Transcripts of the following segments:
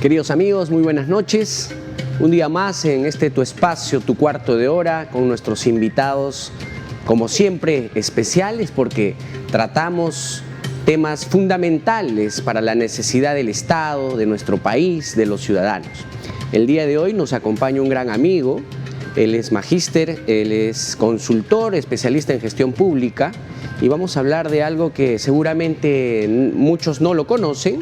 Queridos amigos, muy buenas noches. Un día más en este tu espacio, tu cuarto de hora, con nuestros invitados, como siempre, especiales porque tratamos temas fundamentales para la necesidad del Estado, de nuestro país, de los ciudadanos. El día de hoy nos acompaña un gran amigo, él es magíster, él es consultor, especialista en gestión pública y vamos a hablar de algo que seguramente muchos no lo conocen,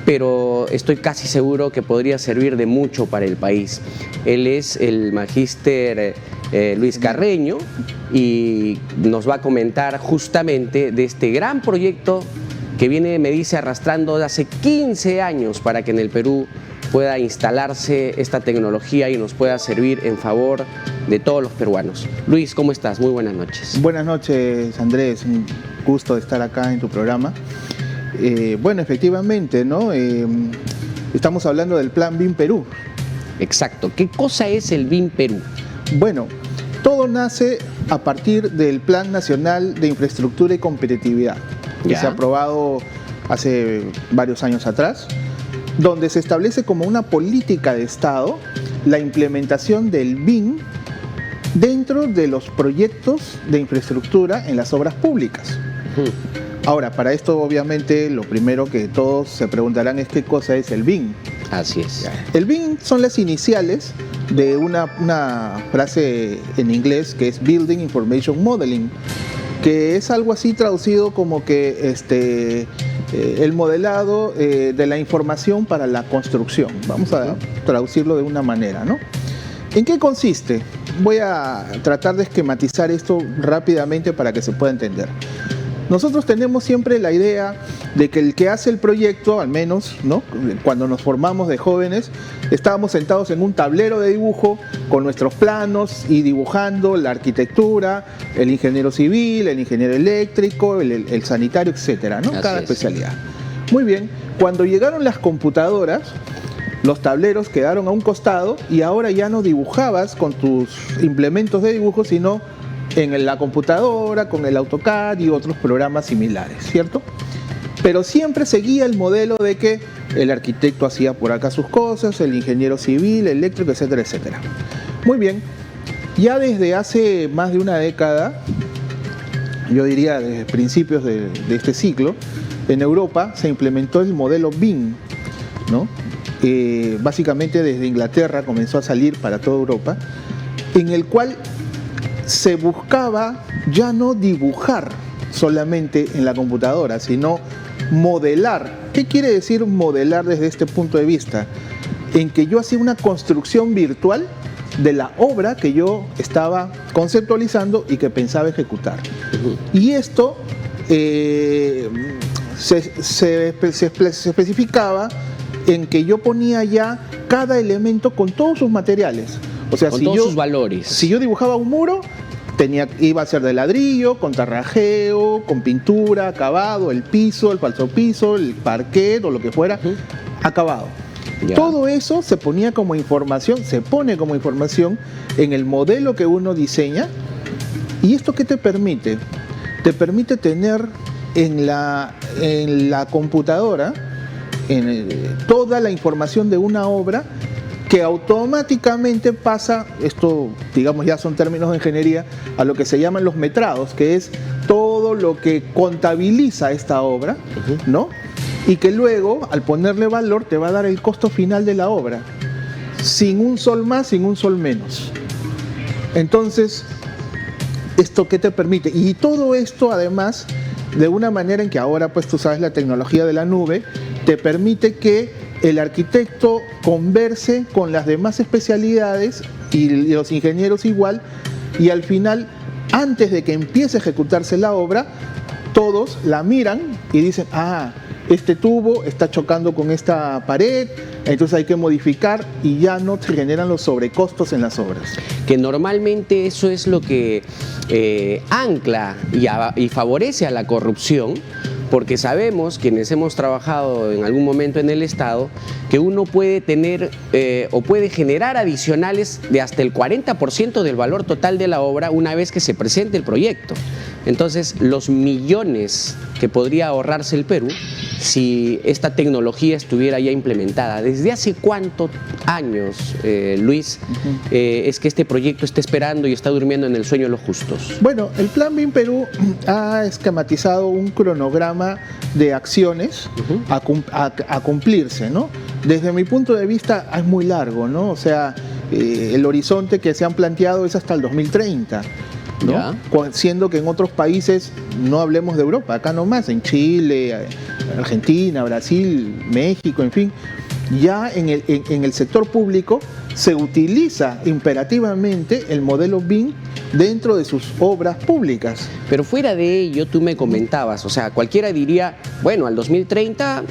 pero estoy casi seguro que podría servir de mucho para el país. Él es el magíster Luis Carreño y nos va a comentar justamente de este gran proyecto que viene, me dice, arrastrando de hace 15 años para que en el Perú pueda instalarse esta tecnología y nos pueda servir en favor de todos los peruanos. Luis, ¿cómo estás? Muy buenas noches. Buenas noches, Andrés. Un gusto estar acá en tu programa. Bueno, efectivamente, ¿no? Estamos hablando del Plan BIM Perú. Exacto. ¿Qué cosa es el BIM Perú? Bueno, todo nace a partir del Plan Nacional de Infraestructura y Competitividad, que se ha aprobado hace varios años atrás, donde se establece como una política de Estado la implementación del BIM dentro de los proyectos de infraestructura en las obras públicas. Ahora, para esto obviamente lo primero que todos se preguntarán es qué cosa es el BIM. Así es. El BIM son las iniciales de una frase en inglés que es Building Information Modeling, que es algo así traducido como que el modelado de la información para la construcción. Vamos a traducirlo de una manera, ¿no? ¿En qué consiste? Voy a tratar de esquematizar esto rápidamente para que se pueda entender. Nosotros tenemos siempre la idea de que el que hace el proyecto, al menos, ¿no? Cuando nos formamos de jóvenes, estábamos sentados en un tablero de dibujo con nuestros planos y dibujando la arquitectura, el ingeniero civil, el ingeniero eléctrico, el sanitario, etcétera, ¿no? Cada especialidad. Muy bien, cuando llegaron las computadoras, los tableros quedaron a un costado y ahora ya no dibujabas con tus implementos de dibujo, sino en la computadora, con el AutoCAD y otros programas similares, ¿cierto? Pero siempre seguía el modelo de que el arquitecto hacía por acá sus cosas, el ingeniero civil, eléctrico, etcétera, etcétera. Muy bien, ya desde hace más de una década, yo diría desde principios de este siglo, en Europa se implementó el modelo BIM, ¿no? Básicamente desde Inglaterra comenzó a salir para toda Europa, en el cual se buscaba ya no dibujar solamente en la computadora, sino modelar. ¿Qué quiere decir modelar desde este punto de vista? En que yo hacía una construcción virtual de la obra que yo estaba conceptualizando y que pensaba ejecutar. Y esto se especificaba en que yo ponía ya cada elemento con todos sus materiales. O sea, con todos sus valores. Si yo dibujaba un muro, iba a ser de ladrillo, con tarrajeo, con pintura, acabado, el piso, el falso piso, el parquet o lo que fuera, acabado. Ya. Todo eso se ponía como información, se pone como información en el modelo que uno diseña. ¿Y esto qué te permite? Te permite tener en la computadora toda la información de una obra que automáticamente pasa, esto digamos ya son términos de ingeniería, a lo que se llaman los metrados, que es todo lo que contabiliza esta obra, ¿no? Y que luego, al ponerle valor, te va a dar el costo final de la obra, sin un sol más, sin un sol menos. Entonces, ¿esto qué te permite? Y todo esto, además, de una manera en que ahora, pues tú sabes, la tecnología de la nube, te permite que el arquitecto converse con las demás especialidades y los ingenieros igual, y al final, antes de que empiece a ejecutarse la obra, todos la miran y dicen, este tubo está chocando con esta pared, entonces hay que modificar, y ya no se generan los sobrecostos en las obras. Que normalmente eso es lo que ancla y favorece a la corrupción, porque sabemos, quienes hemos trabajado en algún momento en el Estado, que uno puede tener o puede generar adicionales de hasta el 40% del valor total de la obra una vez que se presente el proyecto. Entonces, los millones que podría ahorrarse el Perú si esta tecnología estuviera ya implementada. ¿Desde hace cuántos años, Luis, es que este proyecto está esperando y está durmiendo en el sueño de los justos? Bueno, el Plan BIM Perú ha esquematizado un cronograma de acciones a cumplirse, ¿no? Desde mi punto de vista es muy largo, ¿no? O sea, el horizonte que se han planteado es hasta el 2030. ¿no? Siendo que en otros países, no hablemos de Europa, acá nomás, en Chile, Argentina, Brasil, México, en fin, ya en el sector público se utiliza imperativamente el modelo BIM dentro de sus obras públicas. Pero fuera de ello, tú me comentabas, o sea, cualquiera diría, bueno, al 2030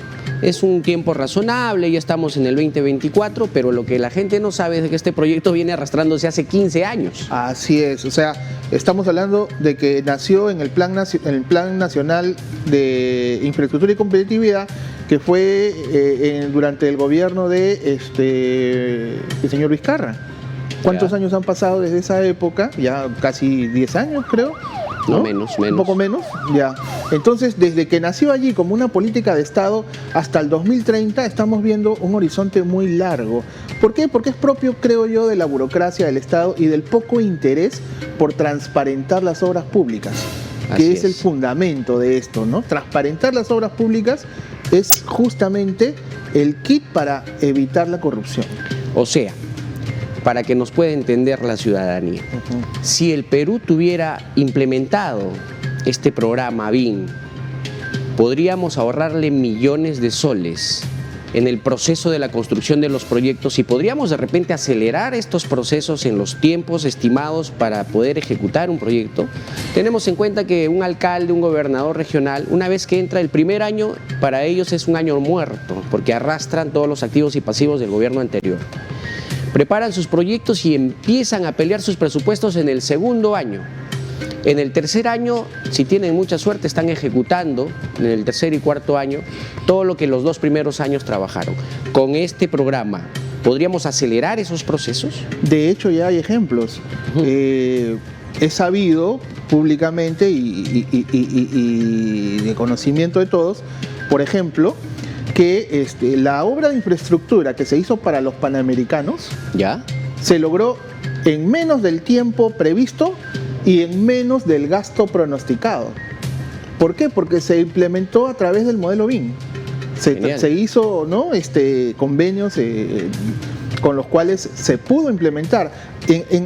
es un tiempo razonable, ya estamos en el 2024, pero lo que la gente no sabe es que este proyecto viene arrastrándose hace 15 años. Así es, o sea, estamos hablando de que nació en el Plan Nacional de Infraestructura y Competitividad, que fue durante el gobierno de el señor Vizcarra. ¿Cuántos años han pasado desde esa época? Ya casi 10 años, creo. ¿No? Menos. Un poco menos, ya. Entonces, desde que nació allí como una política de Estado hasta el 2030, estamos viendo un horizonte muy largo. ¿Por qué? Porque es propio, creo yo, de la burocracia del Estado y del poco interés por transparentar las obras públicas, que es el fundamento de esto, ¿no? Transparentar las obras públicas es justamente el kit para evitar la corrupción. O sea, para que nos pueda entender la ciudadanía, si el Perú tuviera implementado este programa BIM, podríamos ahorrarle millones de soles en el proceso de la construcción de los proyectos y podríamos de repente acelerar estos procesos en los tiempos estimados para poder ejecutar un proyecto. Tenemos en cuenta que un alcalde, un gobernador regional, una vez que entra el primer año, para ellos es un año muerto, porque arrastran todos los activos y pasivos del gobierno anterior. Preparan sus proyectos y empiezan a pelear sus presupuestos en el segundo año. En el tercer año, si tienen mucha suerte, están ejecutando, en el tercer y cuarto año, todo lo que los 2 primeros años trabajaron. Con este programa, ¿podríamos acelerar esos procesos? De hecho, ya hay ejemplos. Es sabido públicamente y de conocimiento de todos, por ejemplo, que la obra de infraestructura que se hizo para los Panamericanos se logró en menos del tiempo previsto y en menos del gasto pronosticado. ¿Por qué? Porque se implementó a través del modelo BIM. Se hizo, ¿no? Convenios con los cuales se pudo implementar.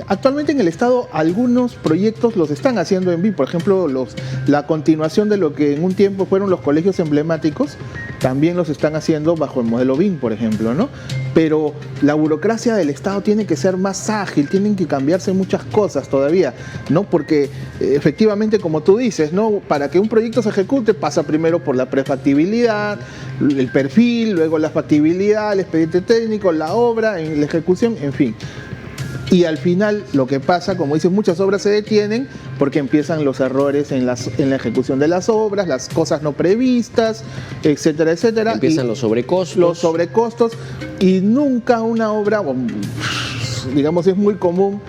Actualmente en el Estado algunos proyectos los están haciendo en BIM. Por ejemplo, la continuación de lo que en un tiempo fueron los colegios emblemáticos, también los están haciendo bajo el modelo BIM, por ejemplo, ¿no? Pero la burocracia del Estado tiene que ser más ágil, tienen que cambiarse muchas cosas todavía, ¿no? Porque efectivamente, como tú dices, ¿no? Para que un proyecto se ejecute pasa primero por la prefactibilidad, el perfil, luego la factibilidad, el expediente técnico, la obra, la ejecución, en fin. Y al final lo que pasa, como dices, muchas obras se detienen porque empiezan los errores en la ejecución de las obras, las cosas no previstas, etcétera, etcétera. Empiezan los sobrecostos. Los sobrecostos, y nunca una obra, digamos, es muy común,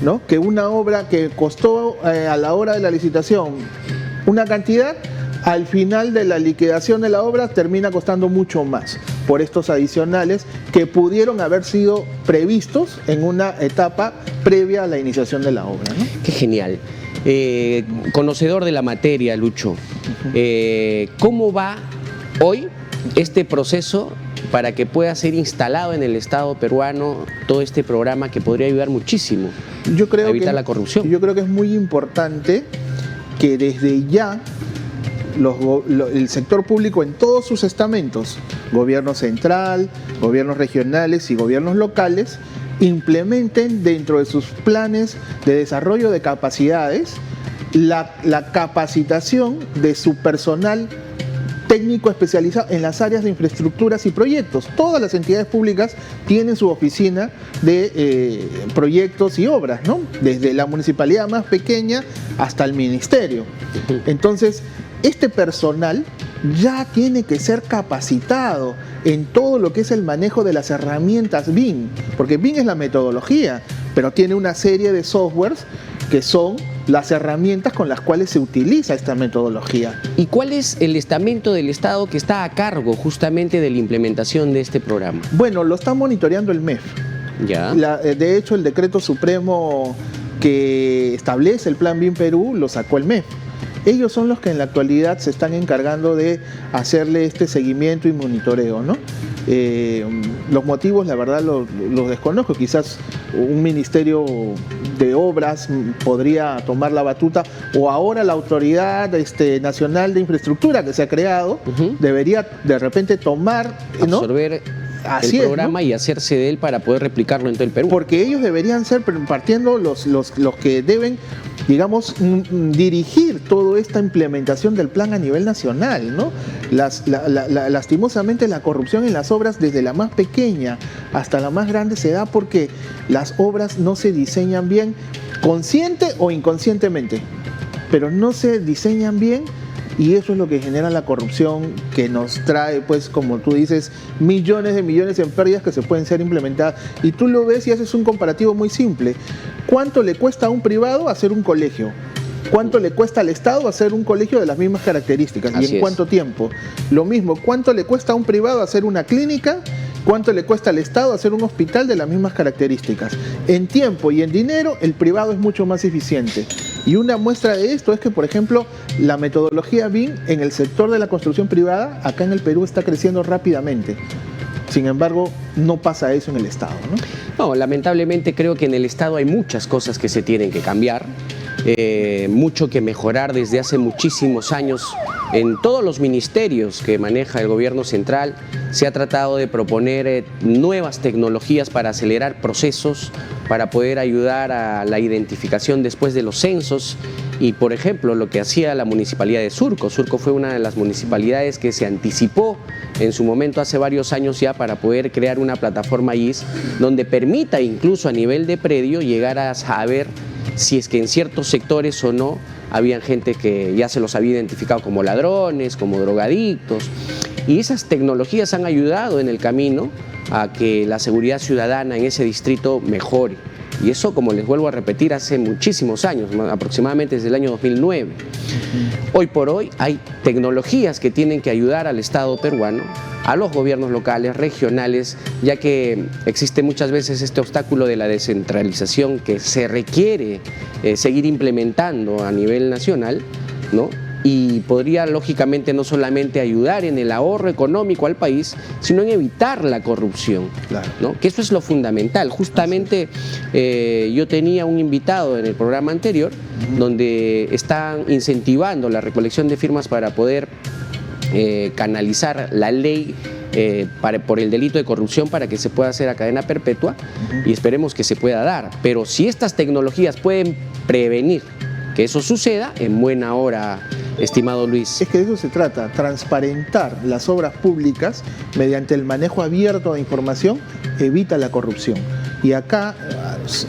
¿no? Que una obra que costó a la hora de la licitación una cantidad, al final de la liquidación de la obra termina costando mucho más por estos adicionales que pudieron haber sido previstos en una etapa previa a la iniciación de la obra, ¿no? Qué genial. Conocedor de la materia, Lucho, ¿cómo va hoy este proceso para que pueda ser instalado en el Estado peruano todo este programa que podría ayudar muchísimo a evitar la corrupción? Yo creo que es muy importante que desde ya el sector público en todos sus estamentos, gobierno central, gobiernos regionales y gobiernos locales, implementen dentro de sus planes de desarrollo de capacidades la capacitación de su personal técnico especializado en las áreas de infraestructuras y proyectos. Todas las entidades públicas tienen su oficina de proyectos y obras, ¿no? Desde la municipalidad más pequeña hasta el ministerio. Entonces, este personal ya tiene que ser capacitado en todo lo que es el manejo de las herramientas BIM, porque BIM es la metodología, pero tiene una serie de softwares que son las herramientas con las cuales se utiliza esta metodología. ¿Y cuál es el estamento del Estado que está a cargo justamente de la implementación de este programa? Bueno, lo está monitoreando el MEF. Ya. De hecho, el decreto supremo que establece el Plan BIM Perú lo sacó el MEF. Ellos son los que en la actualidad se están encargando de hacerle este seguimiento y monitoreo, ¿no? Los motivos, la verdad, los desconozco. Quizás un ministerio de obras podría tomar la batuta, o ahora la Autoridad Nacional de Infraestructura que se ha creado debería de repente tomar, ¿no?, absorber el programa, ¿no?, y hacerse de él para poder replicarlo en todo el Perú. Porque ellos deberían ser partiendo los que deben, digamos, dirigir toda esta implementación del plan a nivel nacional, ¿no? Lastimosamente la corrupción en las obras, desde la más pequeña hasta la más grande, se da porque las obras no se diseñan bien, consciente o inconscientemente, pero no se diseñan bien. Y eso es lo que genera la corrupción, que nos trae, pues, como tú dices, millones de millones en pérdidas que se pueden ser implementadas. Y tú lo ves y haces un comparativo muy simple. ¿Cuánto le cuesta a un privado hacer un colegio? ¿Cuánto le cuesta al Estado hacer un colegio de las mismas características? ¿Y en cuánto tiempo? Lo mismo, ¿cuánto le cuesta a un privado hacer una clínica? ¿Cuánto le cuesta al Estado hacer un hospital de las mismas características? En tiempo y en dinero, el privado es mucho más eficiente. Y una muestra de esto es que, por ejemplo, la metodología BIM en el sector de la construcción privada, acá en el Perú, está creciendo rápidamente. Sin embargo, no pasa eso en el Estado, ¿no? No, lamentablemente creo que en el Estado hay muchas cosas que se tienen que cambiar, mucho que mejorar desde hace muchísimos años. En todos los ministerios que maneja el gobierno central se ha tratado de proponer nuevas tecnologías para acelerar procesos, para poder ayudar a la identificación después de los censos. Y, por ejemplo, lo que hacía la municipalidad de Surco. Surco fue una de las municipalidades que se anticipó en su momento hace varios años ya para poder crear una plataforma IS donde permita incluso a nivel de predio llegar a saber si es que en ciertos sectores o no habían gente que ya se los había identificado como ladrones, como drogadictos. Y esas tecnologías han ayudado en el camino a que la seguridad ciudadana en ese distrito mejore. Y eso, como les vuelvo a repetir, hace muchísimos años, aproximadamente desde el año 2009. Hoy por hoy hay tecnologías que tienen que ayudar al Estado peruano, a los gobiernos locales, regionales, ya que existe muchas veces este obstáculo de la descentralización que se requiere seguir implementando a nivel nacional, ¿no? Y podría, lógicamente, no solamente ayudar en el ahorro económico al país, sino en evitar la corrupción, claro, ¿no? Que eso es lo fundamental. Justamente yo tenía un invitado en el programa anterior, donde están incentivando la recolección de firmas para poder canalizar la ley por el delito de corrupción para que se pueda hacer a cadena perpetua, y esperemos que se pueda dar. Pero si estas tecnologías pueden prevenir que eso suceda, en buena hora, estimado Luis. Es que de eso se trata, transparentar las obras públicas mediante el manejo abierto de información evita la corrupción. Y acá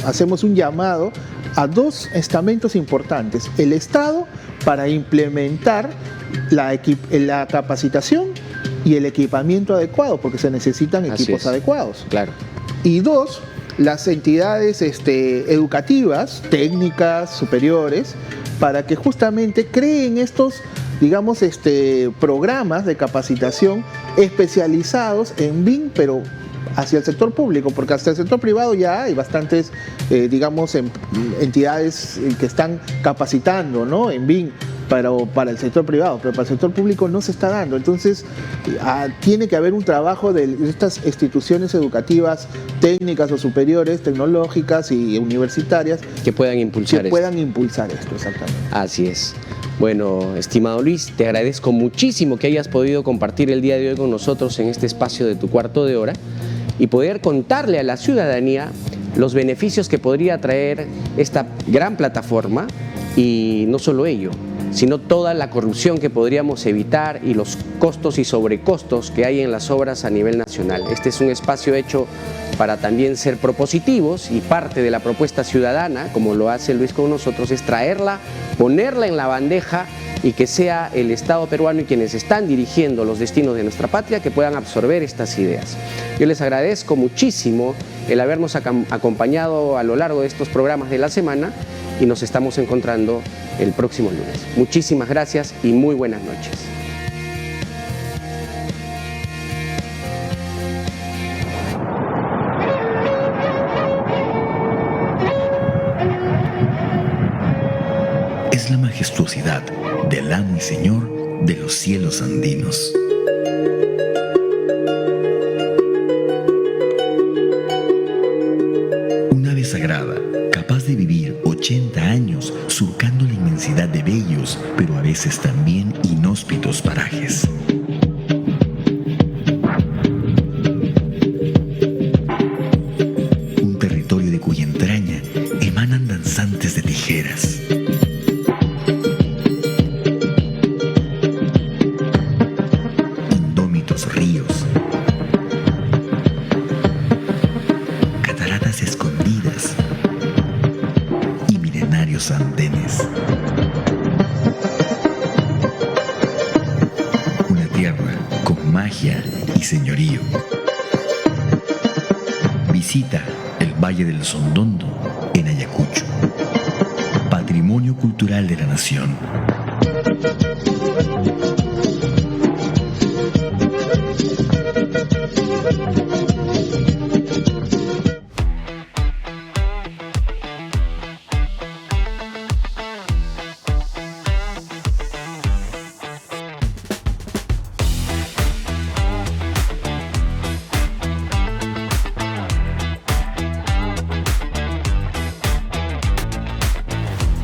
hacemos un llamado a dos estamentos importantes: el Estado para implementar la capacitación y el equipamiento adecuado, porque se necesitan equipos adecuados. Claro. Y dos, las entidades educativas, técnicas, superiores, para que justamente creen estos, digamos, programas de capacitación especializados en BIM, pero hacia el sector público, porque hasta el sector privado ya hay bastantes, digamos, entidades que están capacitando, ¿no?, en BIM, pero para el sector privado, pero para el sector público no se está dando. Entonces tiene que haber un trabajo de estas instituciones educativas, técnicas o superiores, tecnológicas y universitarias, que puedan impulsar esto, exactamente. Así es. Bueno, estimado Luis, te agradezco muchísimo que hayas podido compartir el día de hoy con nosotros en este espacio de Tu Cuarto de Hora y poder contarle a la ciudadanía los beneficios que podría traer esta gran plataforma, y no solo ello, sino toda la corrupción que podríamos evitar y los costos y sobrecostos que hay en las obras a nivel nacional. Este es un espacio hecho para también ser propositivos, y parte de la propuesta ciudadana, como lo hace Luis con nosotros, es traerla, ponerla en la bandeja y que sea el Estado peruano y quienes están dirigiendo los destinos de nuestra patria que puedan absorber estas ideas. Yo les agradezco muchísimo el habernos acompañado a lo largo de estos programas de la semana, y nos estamos encontrando el próximo lunes. Muchísimas gracias y muy buenas noches. Es la majestuosidad del amo y señor de los cielos andinos. Una ave sagrada, capaz de vivir 80 años surcando la inmensidad de bellos, pero a veces también inhóspitos parajes. Un territorio de cuya entraña emanan danzantes de tijeras. Ríos, cataratas escondidas y milenarios andenes. Una tierra con magia y señorío. Visita el Valle del Sondondo en Ayacucho, patrimonio cultural de la nación.